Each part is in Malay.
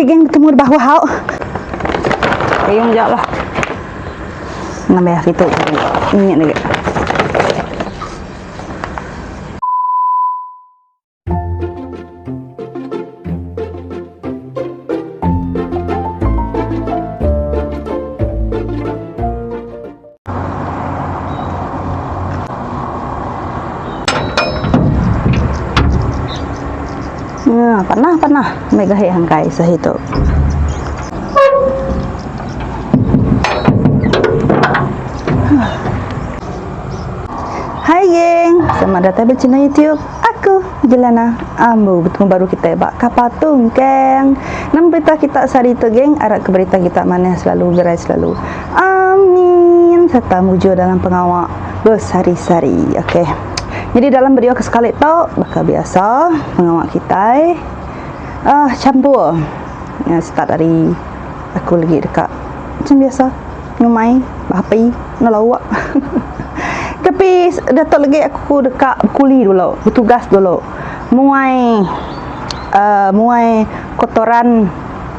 Okey geng, bertemu di bawah hau. Ayung jap lah. Ngambil itu. Ini lagi. Panah mega yang kai sahito. Hai geng, selamat datang di channel YouTube aku Jelana Ambu. Bertemu baru kita bak kapatung geng. Nama berita kita sehari itu geng, arah ke berita kita mana selalu gerai selalu. Amin. Serta mujo dalam pengawal bersari-sari. Okey. Jadi dalam video kesekali tu bakal biasa pengawal kita campur. Ya, start dari aku lagi dekat macam biasa nyumai bahapi ngelawak. Tapi datuk lagi aku dekat kuli dulu, bertugas dulu. Muai kotoran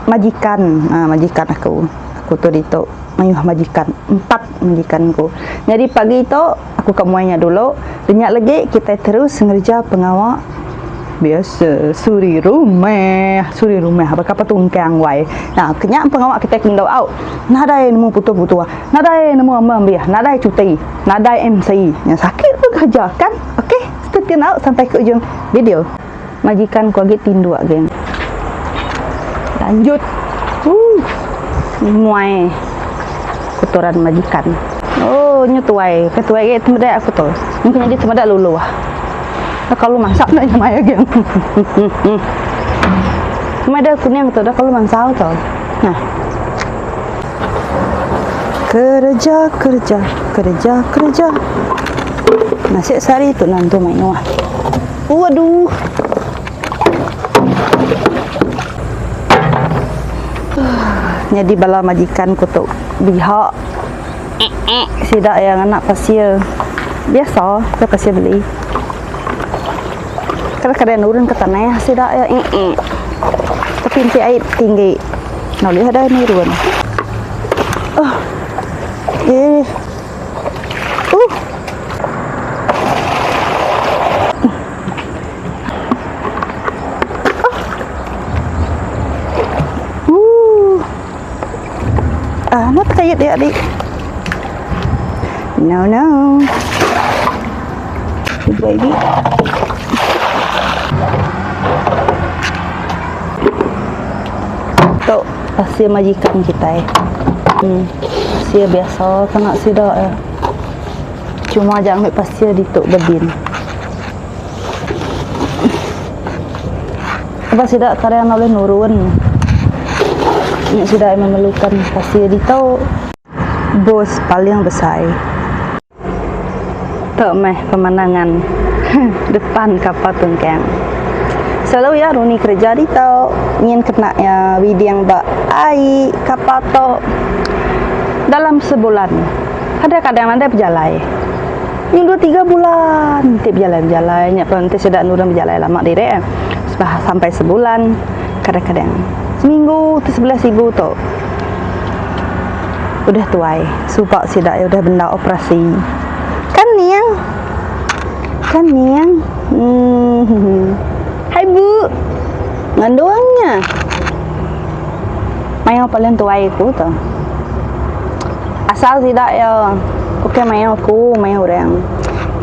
majikan. Majikan aku tu ditok mayuh majikan 4 majikanku. Jadi pagi itu aku ke muainya dulu. Denyak lagi kita terus ngerja pengawal biasa suri rumah apa tungkang wai. Nah kenyak pengawak kita kendau out nadai nemu putu-putu nadai nemu ambiah nadai cuti nadai MC yang sakit pun kerja kan. Okey, stay out sampai ke ujung video. Majikan ku lagi tindu geng. Lanjut muai kotoran majikan. Oh nyutuai ketuai temada aku tu mungkin jadi temada lulu kalau masak nak nyamai lagi. Ada kuning tu dah kalau masak tu. Nah. Kerja. Nasi sari tu nanti main wah. Waduh. Jadi bala majikan ku tu bihak sidak yang anak pasir. Biasa, kita pasir beli. Kadang-kadang urun ke tanah sidak ya tapi inti air tinggi nak lihat ada ni ruan nak kayat dia adik no baby. Tu pasir majikan kita pasir biasa kena sidak ya. Cuma jangan ambil pasir di tok bedin. Apa sidak karya nak boleh nurun. Nak sidak memerlukan pasir di tok. Bos paling besar. Tak meh pemandangan depan kapal tungkang. Selalu ya Runi kerja di tau ingin kena ya bidang bak air kapal tau dalam sebulan kadang-kadang ada berjalan yang 2-3 bulan tiap berjalan nyak nanti sudah nurun berjalan lama direk sampai sebulan kadang-kadang seminggu tu 11.000 tu udah tuai supak sidak ya udah benda operasi kan niang hai bu nganduangnya mayo paling tuai ku tu asal tidak ya okey mayo orang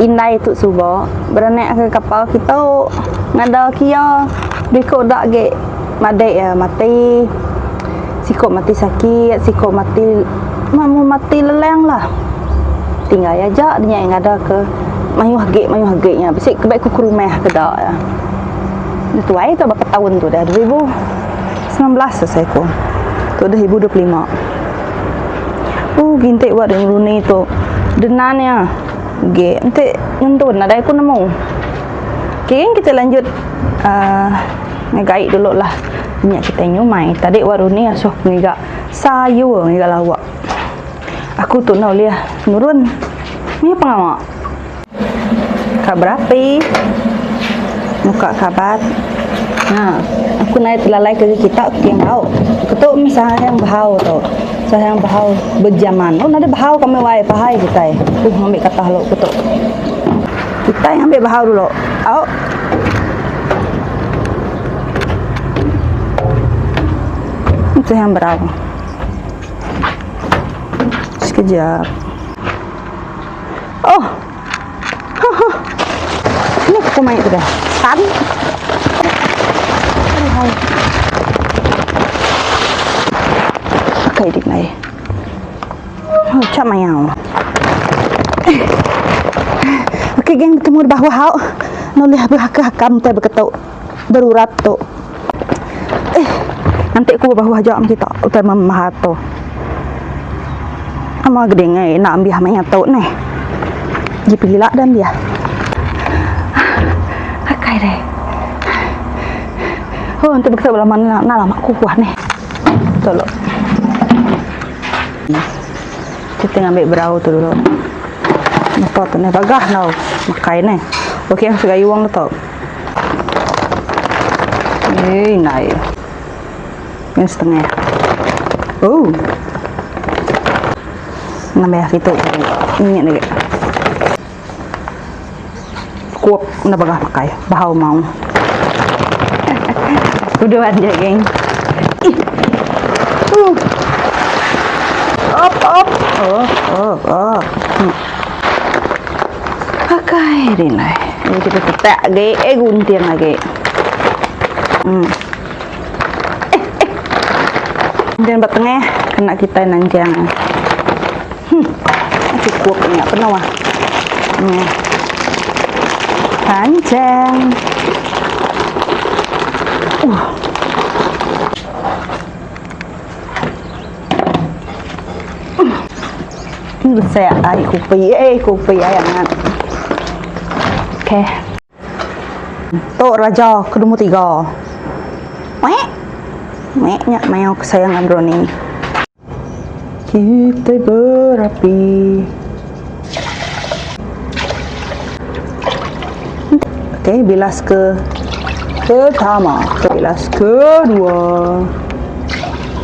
indai tu subo beranak ke kapal kita ngada kia biko dak ge madai ya mati sikok mati sakit sikok mati mamu mati leleng lah tinggal aja dia yang ada ke mayuh hage nya bisik kebaik ku rumah ke dak ya. Itu aja tu berapa tahun tu dah 2019 selesai ku. Tu dah 2025. Gintik buat yang Brunei tu. Denannya. Ge, nanti ngentun ada aku nemu. Okay, kita lanjut ngegait dulu lah. Minyak kita nyumai. Tadi waruni asuh ngigak sayur ngigak lawak. Aku tu nak lihat nurun. Ni pengawak. Kak berapi. Muka kabat Nah, aku naik telalai ke kita yang bau. Ketuk misalnya yang bau tu. Saya yang bau berjaman. Oh, ada bau kami wai pahai kita. Ambil kata lo ketuk. Kita yang ambil bau dulu. Au. Itu yang berau. Sekejap. Oh. Ini aku main tu dah. Tadi. Pakai dik này. Chắc mày nào. Oke, geng, ketemu di bawah hau. Nolih hakam teh beketuk darurat tu. Nanti aku bawah jawab kita utai mamahat tu. Ama gede ngai nak ambil hamanya tu nih. Dipilak dan dia. Pakai deh. Oh, nanti begitu lama lama aku kuah nih. Tolong. Kita ngambil berau tu dulu. Napa tu nih bagah nau. Makai nih. Oke, aku suka iwang tu. Nai. Yang setengah. Oh. Nambah itu. Ini nih. Kuap na bagah pakai. Bahau mau. Udah aja, geng. Op. Oh. Pakai ini. Ini kita tetak ge, gunting lagi. Dan batengnya kena kita nanjang. Cukup punya penuh ah. Panjang. Ini saya kopi ayangan. Oke. Tok raja kedua tiga. Meknya mau kesayangan Roni. Kita berapi. Oke, bilas ke pertama, bilas kedua.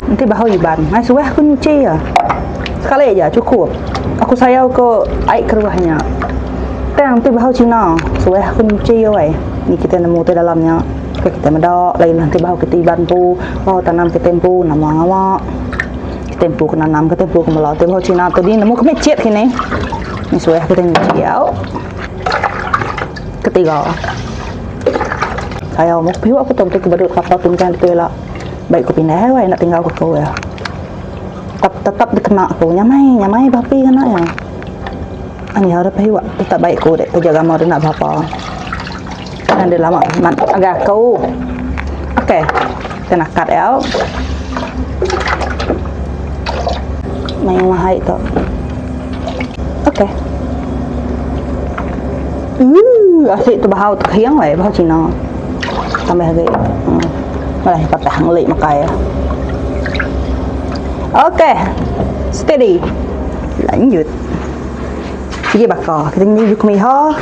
Nanti bahu iban. Mas weh aku nyuci ya. Sekali aja cukup. Aku sayau ke air keruahnya. Nanti bahu Cina. Suweh aku nyuci ya weh. Ni kita nemu di dalamnya. Kita medok lain nanti bahu kita bantu bahu tanam ke tempu nama tempu ke nanam ke tempu ke melau tempu Cina tadi nemu ke masjid kini ni suai kita nyuciau ketiga saya mau piu aku tahu tu baru kapal tunjang itu lah baik aku pindah weh nak tinggal aku ya tetap dikena aku nyamai bapi kena ya ani harap piu tetap baik aku dek jaga mau nak apa kan dia lama agak kau. Oke, kita nak cut out. Main mahal itu. Oke. Asyik tu bahau tu hiang weh bahau Cina. Tambah lagi. Malah pakai hangli makai ya. Oke. Steady. Lanjut. Sige bakal. Kita menuju ke Miho.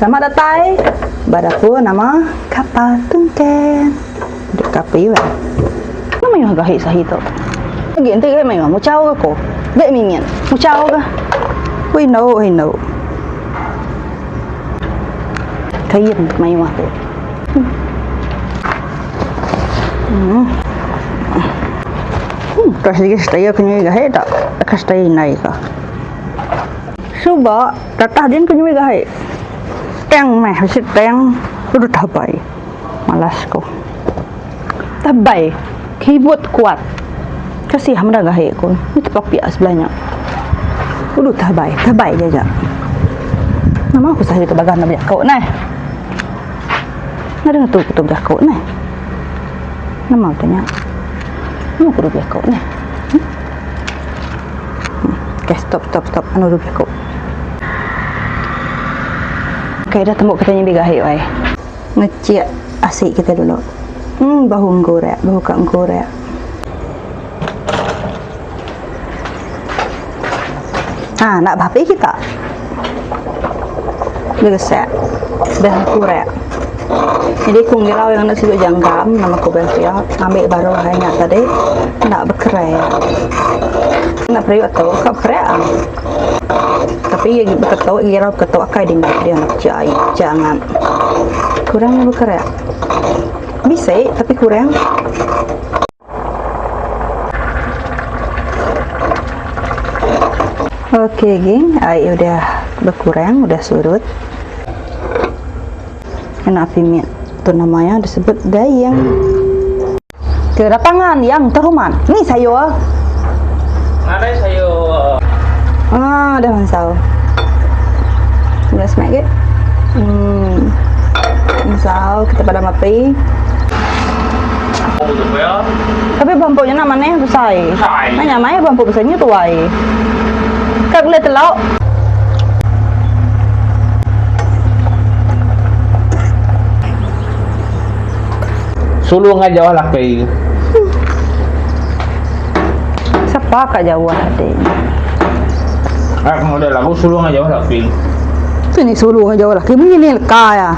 Selamat datang. Badaku nama kapal tungken. Dek kapi weh. Nama yang gahit sahih tu. Lagi nanti ke memang mau caw aku. Dek mingin. Mau caw ke? We know. Kain main aku. Kasih stay punya gahit tak? Kasih naik ke? Coba tatah dia punya gahit. Teng meh, mesti teng udah tabai. Malas ko. Tabai. Keyboard kuat. Kasih hamda gahe ko. Itu papi sebelahnya. Udah tabai aja. Nama aku sahih kebagan nak kau nah. Ada tu kutub dah kau nah. Nama tanya. Nama aku rupiah kau nah. Okay, stop. Anu rupiah kau. Okay, dah tembok katanya bigahit wai. Ngecik asik kita dulu. Bahu ngorek, bahu kak ngorek. Nak bapi kita. Dia gesek. Dah ngorek. Jadi kung ngiraw yang nasi janggam nama ko ya ambil baru hanya tadi nak berkerai. Nak periuk atau kap kerai. Tapi yang berketawa ngiraw ketawa kai dengan dia nak jai jangan. Kurang berkerai. Bisa tapi kurang. Oke, geng, air udah berkurang, udah surut. Kena pimit, itu namanya disebut dayang. Kedatangan yang terhormat. Nih sayur. Ada sayur. Dah mansau. Udah smack ke? Mansau, kita pada mapi. Tapi bampunya namanya besar. Nanya mai bampu besarnya tuai. Kak boleh telok. Sulung aja jauh lah kayak. Siapa kak Jawa tadi? Udah lah, aku sulung aja jauh lah kayak. Ini sulung aja lah. Kimi ini kaya.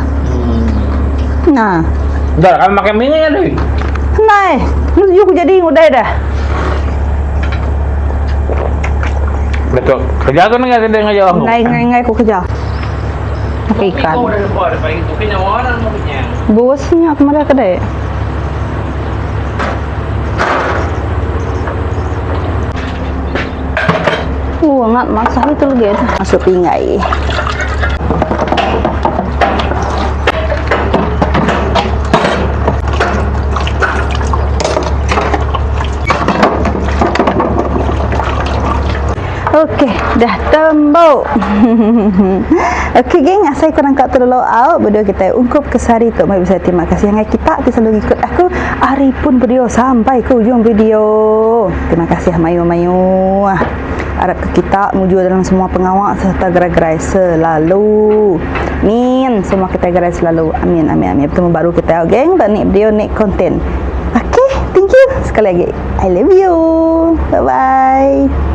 Nah. Udah kan pakai minyak deh. Nah, lu yuk jadi udah dah. Betul. Kerja tuh nggak ada nggak jauh. Ngai aku kerja. Pakai ikan. Bosnya kemana kedai? Ngat masak itu lagi ada. Masuk pingai. Oke, dah tembok. Oke, geng, asal korang kat terlalu out video kita ungkup ke sehari tu. Mai bisa terima kasih yang kita selalu ikut aku. Hari pun video sampai ke ujung video. Terima kasih mayu-mayu. Harap ke kita muju dalam semua pengawal serta gerai-gerai selalu. Amin. Semua kita gerai selalu. Amin, amin, amin. Bertemu baru kita, geng. Baik video, nik konten. Oke, thank you sekali lagi. I love you. Bye bye.